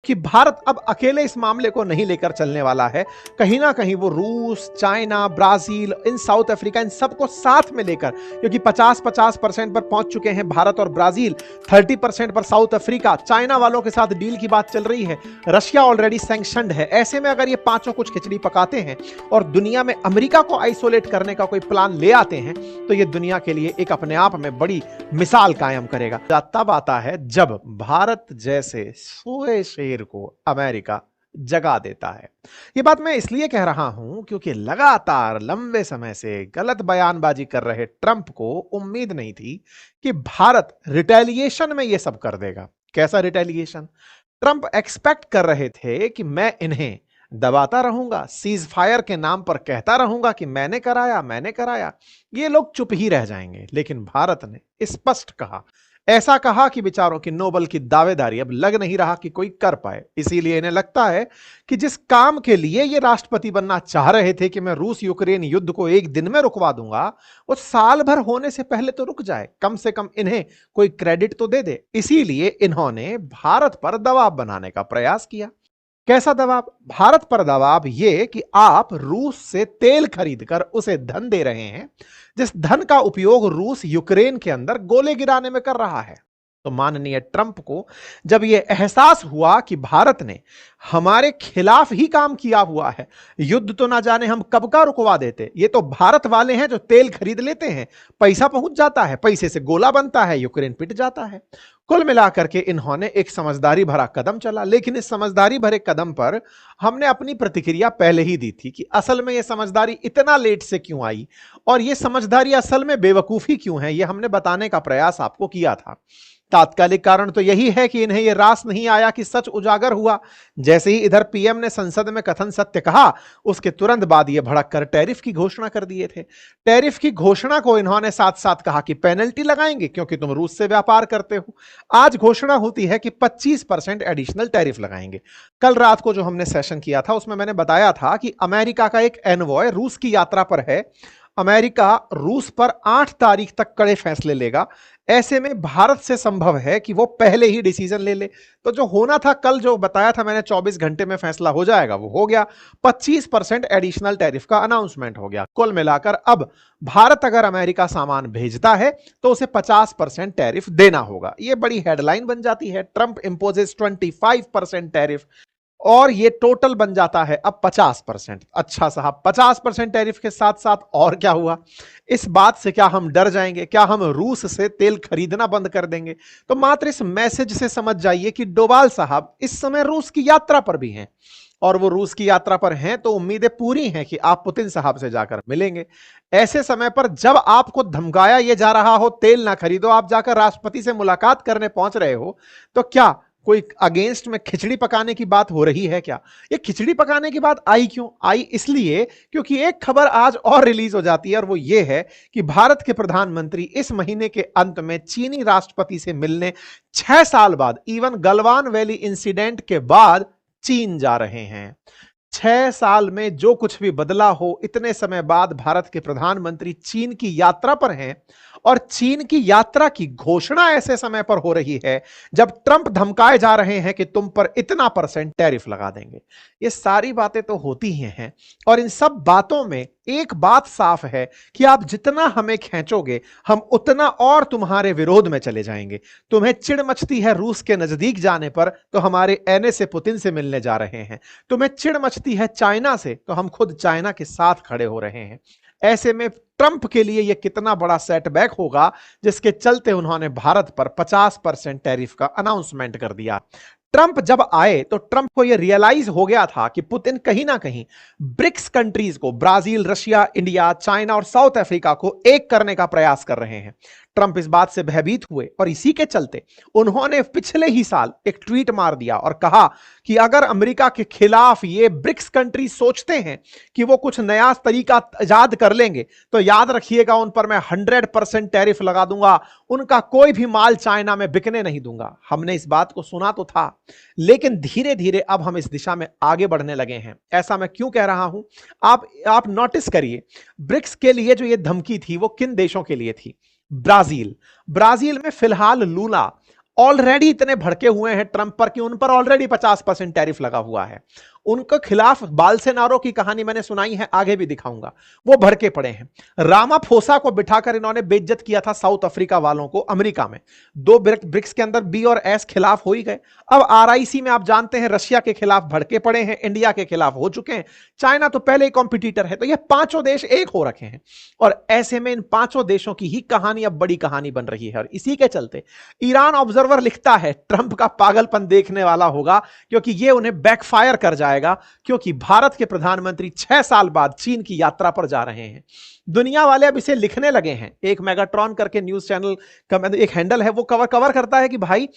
कि भारत अब अकेले इस मामले को नहीं लेकर चलने वाला है। कहीं ना कहीं वो रूस, चाइना, ब्राजील, इन साउथ अफ्रीका, इन सबको साथ में लेकर, क्योंकि 50-50% पर पहुंच चुके हैं भारत और ब्राजील, 30% पर साउथ अफ्रीका, चाइना वालों के साथ डील की बात चल रही है, रशिया ऑलरेडी सैंक्शनड है। ऐसे में अगर ये पांचों कुछ खिचड़ी पकाते हैं और दुनिया में अमेरिका को आइसोलेट करने का कोई प्लान ले आते हैं, तो ये दुनिया के लिए एक अपने आप में बड़ी मिसाल कायम करेगा। तब आता है जब भारत जैसे सोए शेर को अमेरिका जगा देता है। यह बात मैं इसलिए कह रहा हूं क्योंकि लगातार लंबे समय से गलत बयानबाजी कर रहे ट्रंप को उम्मीद नहीं थी कि भारत रिटेलिएशन में यह सब कर देगा। कैसा रिटेलिएशन? ट्रंप एक्सपेक्ट कर रहे थे कि मैं इन्हें दबाता रहूंगा, सीज फायर के नाम पर कहता रहूंगा कि मैंने कराया, ये लोग चुप ही रह जाएंगे। लेकिन भारत ने स्पष्ट कहा, ऐसा कहा कि बेचारों की नोबल की दावेदारी अब लग नहीं रहा कि कोई कर पाए। इसीलिए इन्हें लगता है कि जिस काम के लिए ये राष्ट्रपति बनना चाह रहे थे कि मैं रूस यूक्रेन युद्ध को एक दिन में रुकवा दूंगा, वो साल भर होने से पहले तो रुक जाए, कम से कम इन्हें कोई क्रेडिट तो दे दे। इसीलिए इन्होंने भारत पर दबाव बनाने का प्रयास किया। कैसा दबाव? भारत पर दबाव यह कि आप रूस से तेल खरीदकर उसे धन दे रहे हैं, जिस धन का उपयोग रूस यूक्रेन के अंदर गोले गिराने में कर रहा है। तो माननीय ट्रंप को जब यह एहसास हुआ कि भारत ने हमारे खिलाफ ही काम किया हुआ है, युद्ध तो ना जाने हम कब का रुकवा देते, ये तो भारत वाले हैं जो तेल खरीद लेते हैं, पैसा पहुंच जाता है, पैसे से गोला बनता है, यूक्रेन पिट जाता है। कुल मिलाकर के इन्होंने एक समझदारी भरा कदम चला। लेकिन इस समझदारी भरे कदम पर हमने अपनी प्रतिक्रिया पहले ही दी थी कि असल में यह समझदारी इतना लेट से क्यों आई और यह समझदारी असल में बेवकूफी क्यों है, यह हमने बताने का प्रयास आपको किया था। तात्कालिक कारण तो यही है कि इन्हें यह रास नहीं आया कि सच उजागर हुआ। जैसे ही इधर पीएम ने संसद में कथन सत्य कहा, उसके तुरंत बाद यह भड़क कर टैरिफ की घोषणा कर दिए थे। टैरिफ की घोषणा को इन्होंने साथ साथ कहा कि पेनल्टी लगाएंगे क्योंकि तुम रूस से व्यापार करते हो। आज घोषणा होती है कि 25% एडिशनल टैरिफ लगाएंगे। कल रात को जो हमने सेशन किया था उसमें मैंने बताया था कि अमेरिका का एक एनवॉय रूस की यात्रा पर है। अमेरिका रूस पर 8 तारीख तक कड़े फैसले लेगा। ऐसे में भारत से संभव है कि वो पहले ही डिसीजन ले ले। तो जो होना था कल, जो बताया था मैंने 24 घंटे में फैसला हो जाएगा, वो हो गया। 25% एडिशनल टैरिफ का अनाउंसमेंट हो गया। कुल मिलाकर अब भारत अगर अमेरिका सामान भेजता है तो उसे 50% टैरिफ देना होगा। यह बड़ी हेडलाइन बन जाती है, ट्रंप इंपोजेस 25% टैरिफ, और ये टोटल बन जाता है अब 50%। अच्छा साहब, 50% टैरिफ के साथ साथ और क्या हुआ? इस बात से क्या हम डर जाएंगे? क्या हम रूस से तेल खरीदना बंद कर देंगे? तो मात्र इस मैसेज से समझ जाइए कि डोभाल साहब इस समय रूस की यात्रा पर भी हैं, और वो रूस की यात्रा पर हैं तो उम्मीदें पूरी हैं कि आप पुतिन साहब से जाकर मिलेंगे। ऐसे समय पर जब आपको धमकाया यह जा रहा हो तेल ना खरीदो, आप जाकर राष्ट्रपति से मुलाकात करने पहुंच रहे हो, तो क्या कोई अगेंस्ट में खिचड़ी पकाने की बात हो रही है क्या? ये खिचड़ी पकाने की बात आई क्यों आई? इसलिए क्योंकि एक खबर आज और रिलीज हो जाती है, और वो ये है कि भारत के प्रधानमंत्री इस महीने के अंत में चीनी राष्ट्रपति से मिलने 6 साल बाद, इवन गलवान वैली इंसिडेंट के बाद, चीन जा रहे हैं। 6 साल में जो कुछ भी बदला हो, इतने समय बाद भारत के प्रधानमंत्री चीन की यात्रा पर हैं, और चीन की यात्रा की घोषणा ऐसे समय पर हो रही है जब ट्रंप धमकाए जा रहे हैं कि तुम पर इतना % टैरिफ लगा देंगे। ये सारी बातें तो होती ही हैं, और इन सब बातों में एक बात साफ है कि आप जितना हमें खींचोगे, हम उतना और तुम्हारे विरोध में चले जाएंगे। तुम्हें चिढ़ मचती है रूस के नजदीक जाने पर, तो हमारे एनए से पुतिन से मिलने जा रहे हैं। तुम्हें चिढ़ मचती है चाइना से, तो हम खुद चाइना के साथ खड़े हो रहे हैं। ऐसे में ट्रंप के लिए यह कितना बड़ा सेटबैक होगा, जिसके चलते उन्होंने भारत पर 50% टैरिफ का अनाउंसमेंट कर दिया। ट्रंप जब आए तो ट्रंप को यह रियलाइज हो गया था कि पुतिन कहीं ना कहीं ब्रिक्स कंट्रीज को, ब्राजील, रशिया, इंडिया, चाइना और साउथ अफ्रीका को एक करने का प्रयास कर रहे हैं। ट्रंप इस बात से भयभीत हुए, और इसी के चलते उन्होंने पिछले ही साल एक ट्वीट मार दिया और कहा कि अगर अमेरिका के खिलाफ ये ब्रिक्स कंट्री सोचते हैं कि वो कुछ नया तरीका इजाद कर लेंगे, तो याद रखिएगा उन पर मैं 100% टैरिफ लगा दूंगा, उनका कोई भी माल चाइना में बिकने नहीं दूंगा। हमने इस बात को सुना तो था, लेकिन धीरे धीरे अब हम इस दिशा में आगे बढ़ने लगे हैं। ऐसा मैं क्यों कह रहा हूं, आप नोटिस करिए, ब्रिक्स के लिए जो ये धमकी थी वो किन देशों के लिए थी? ब्राजील में फिलहाल लूला ऑलरेडी इतने भड़के हुए हैं ट्रंप पर कि उन पर ऑलरेडी 50% टैरिफ लगा हुआ है। उनके खिलाफ बाल्सेनारो की कहानी मैंने सुनाई है, आगे भी दिखाऊंगा। वो भड़के पड़े हैं। रामाफोसा को बिठाकर इन्होंने बेइज्जत किया था साउथ अफ्रीका वालों को अमेरिका में। दो ब्रिक्स के अंदर बी और एस खिलाफ हो ही गए। अब आरआईसी में आप जानते हैं रशिया के खिलाफ भड़के पड़े हैं, इंडिया के खिलाफ हो चुके हैं, चाइना तो पहले ही कॉम्पिटिटर है। तो ये पांचों देश एक हो रखे हैं और ऐसे में इन पांचों देशों की ही कहानी अब बड़ी कहानी बन रही है। और इसी के चलते ईरान ऑब्जर्वर लिखता है ट्रंप का पागलपन देखने वाला होगा, क्योंकि ये उन्हें बैकफायर कर जाएगा, क्योंकि भारत के प्रधानमंत्री 6 साल बाद चीन की यात्रा पर जा रहे हैं। दुनिया वाले अब इसे लिखने लगे हैं। एक मेगाट्रॉन करके न्यूज चैनल का एक हैंडल है, वो कवर करता है कि भाई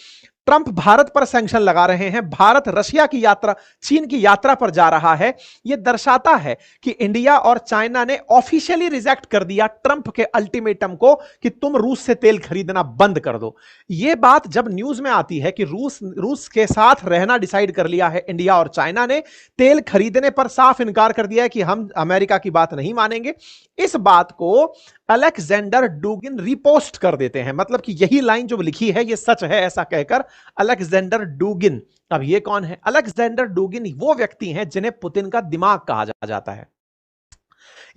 ट्रंप भारत पर सैंक्शन लगा रहे हैं, भारत रशिया की यात्रा, चीन की यात्रा पर जा रहा है। यह दर्शाता है कि इंडिया और चाइना ने ऑफिशियली रिजेक्ट कर दिया ट्रंप के अल्टीमेटम को कि तुम रूस से तेल खरीदना बंद कर दो। यह बात जब न्यूज में आती है कि रूस के साथ रहना डिसाइड कर लिया है इंडिया और चाइना ने, तेल खरीदने पर साफ इनकार कर दिया है कि हम अमेरिका की बात नहीं मानेंगे, इस बात को अलेक्जेंडर डुगिन रिपोस्ट कर देते हैं। मतलब कि यही लाइन जो लिखी है ये सच है, ऐसा कहकर अलेक्जेंडर डुगिन। अब ये कौन है? अलेक्जेंडर डुगिन वो व्यक्ति हैं जिन्हें पुतिन का दिमाग कहा जाता है।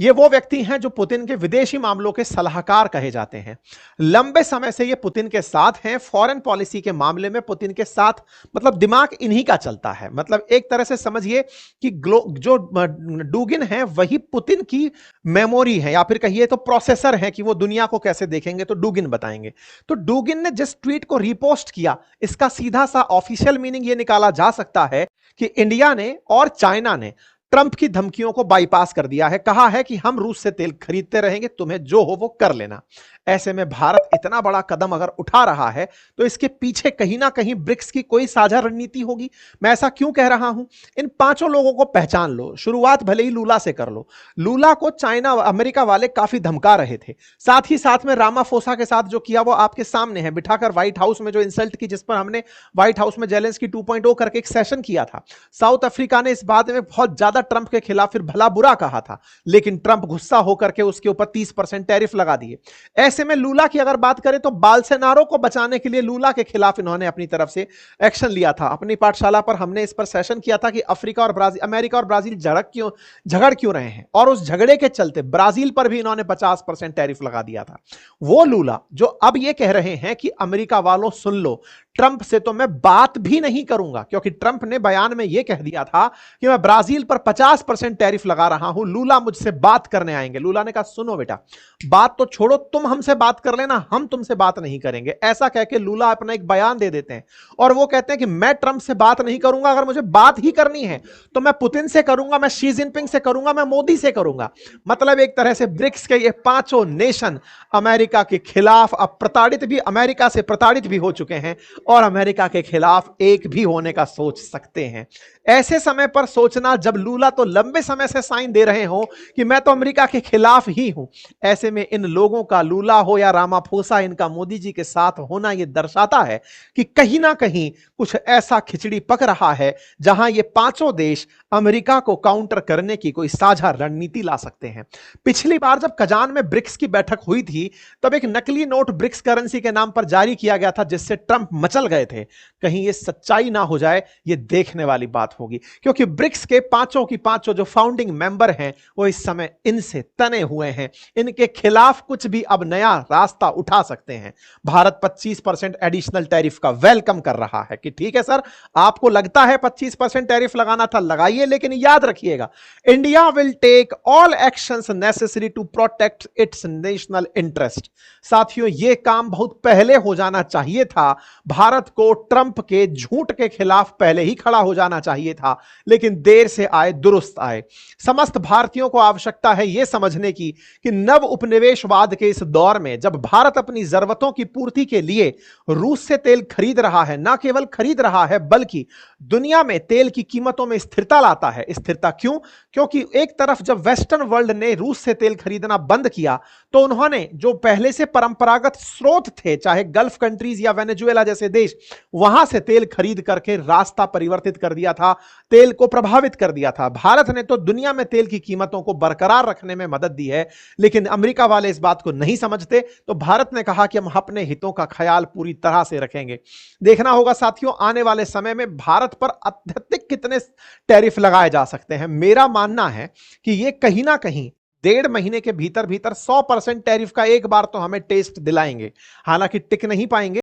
ये वो व्यक्ति हैं जो पुतिन के विदेशी मामलों के सलाहकार कहे जाते हैं। लंबे समय से ये पुतिन के साथ हैं, फॉरेन पॉलिसी के मामले में पुतिन के साथ, मतलब दिमाग इन्हीं का चलता है। मतलब एक तरह से समझिए कि जो डुगिन है वही पुतिन की मेमोरी है, या फिर कहिए तो प्रोसेसर है कि वो दुनिया को कैसे देखेंगे तो डुगिन बताएंगे। तो डुगिन ने जिस ट्वीट को रिपोस्ट किया, इसका सीधा सा ऑफिशियल मीनिंग ये निकाला जा सकता है कि इंडिया ने और चाइना ने ट्रंप की धमकियों को बाईपास कर दिया है। कहा है कि हम रूस से तेल खरीदते रहेंगे, तुम्हें जो हो वो कर लेना। ऐसे में भारत इतना बड़ा कदम अगर उठा रहा है तो इसके पीछे कहीं ना कहीं ब्रिक्स की कोई साझा रणनीति होगी। मैं ऐसा क्यों कह रहा हूं? इन पांचों लोगों को पहचान लो। शुरुआत भले ही लूला से कर लो। लूला को चाइना अमेरिका वाले काफी धमका रहे थे। साथ ही साथ में रामाफोसा के साथ जो किया वो आपके सामने है, बिठाकर व्हाइट हाउस में जो इंसल्ट की, जिस पर हमने व्हाइट हाउस में जेलेंस्की 2.0 करके एक सेशन किया था। साउथ अफ्रीका ने इस बात में बहुत ज्यादा ट्रंप के खिलाफ फिर भला बुरा कहा था, लेकिन ट्रंप गुस्सा होकर के उसके ऊपर 30% टैरिफ लगा दिए। ऐसे में लूला की अगर बात करें तो बाल्सेनारो को बचाने के लिए लूला के खिलाफ इन्होंने अपनी तरफ से एक्शन लिया था। अपनी पाठशाला पर हमने इस पर सेशन किया था कि अफ्रीका और ब्राजील, अमेरिका और ब्राजील झगड़ क्यों रहे हैं, और उस झगड़े के चलते ब्राजील पर भी इन्होंने 50% टैरिफ लगा दिया था। वो लूला जो अब ये कह रहे हैं कि अमेरिका वालों सुन लो, ट्रंप से तो मैं बात भी नहीं करूंगा, क्योंकि ट्रंप ने बयान में यह कह दिया था कि मैं ब्राजील पर 50% टैरिफ लगा रहा हूं, लूला मुझसे बात करने आएंगे। लूला ने कहा सुनो बेटा, बात तो छोड़ो, तुम हमसे बात कर लेना, हम तुमसे बात नहीं करेंगे। ऐसा कह के लूला अपना एक बयान दे देते हैं और वो कहते हैं कि मैं ट्रंप से बात नहीं करूंगा, अगर मुझे बात ही करनी है तो मैं पुतिन से करूंगा, मैं शी जिनपिंग से करूंगा, मैं मोदी से करूंगा। मतलब एक तरह से ब्रिक्स के ये पांचों नेशन अमेरिका के खिलाफ अब प्रताड़ित भी, अमेरिका से प्रताड़ित भी हो चुके हैं और अमेरिका के खिलाफ एक भी होने का सोच सकते हैं। ऐसे समय पर सोचना जब लूला तो लंबे समय से साइन दे रहे हो कि मैं तो अमेरिका के खिलाफ ही हूं। ऐसे में इन लोगों का, लूला हो या रामाफोसा, इनका मोदी जी के साथ होना यह दर्शाता है कि कहीं ना कहीं कुछ ऐसा खिचड़ी पक रहा है जहां ये पांचों देश अमेरिका को काउंटर करने की कोई साझा रणनीति ला सकते हैं। पिछली बार जब कजान में ब्रिक्स की बैठक हुई थी तब एक नकली नोट ब्रिक्स करेंसी के नाम पर जारी किया गया था, जिससे ट्रंप मचल गए थे। कहीं ये सच्चाई ना हो जाए, ये देखने वाली बात होगी, क्योंकि ब्रिक्स के पांचों की पांचों जो फाउंडिंग मेंबर हैं वो इस समय इनसे तने हुए हैं। इनके खिलाफ कुछ भी अब नया रास्ता उठा सकते हैं। भारत 25% एडिशनल टैरिफ का वेलकम कर रहा है कि ठीक है सर, आपको लगता है 25% टैरिफ लगाना था, लगाइए, लेकिन याद रखिएगा India will take all actions necessary to protect its national interest. साथियों, यह काम बहुत पहले हो जाना चाहिए था। भारत को ट्रंप के झूठ के खिलाफ पहले ही खड़ा हो जाना चाहिए था, लेकिन देर से आए दुरुस्त आए। समस्त भारतीयों को आवश्यकता है यह समझने की कि नव उपनिवेशवाद के इस दौर में जब भारत अपनी जरूरतों की पूर्ति के लिए रूस से तेल खरीद रहा है, ना केवल खरीद रहा है बल्कि दुनिया में तेल की कीमतों में स्थिरता लाता है। स्थिरता क्यों? क्योंकि एक तरफ जब वेस्टर्न वर्ल्ड ने रूस से तेल खरीदना बंद किया तो उन्होंने जो पहले से परंपरागत स्रोत थे, चाहे गल्फ कंट्रीज या वेनेजुएला जैसे देश, वहां से तेल खरीद करके रास्ता परिवर्तित कर दिया था, तेल को प्रभावित कर दिया था। भारत ने तो दुनिया में तेल की कीमतों को बरकरार रखने में मदद दी है, लेकिन अमेरिका वाले इस बात को नहीं समझते। तो भारत ने कहा कि हम अपने हितों का ख्याल पूरी तरह से रखेंगे। देखना होगा साथियों, आने वाले समय में भारत पर अत्यधिक कितने टैरिफ लगाए जा सकते हैं। मेरा मानना है कि ये कहीं ना कहीं 1.5 महीने के भीतर भीतर 100% टैरिफ का एक बार तो हमें टेस्ट दिलाएंगे। हालांकि टिक नहीं पाएंगे।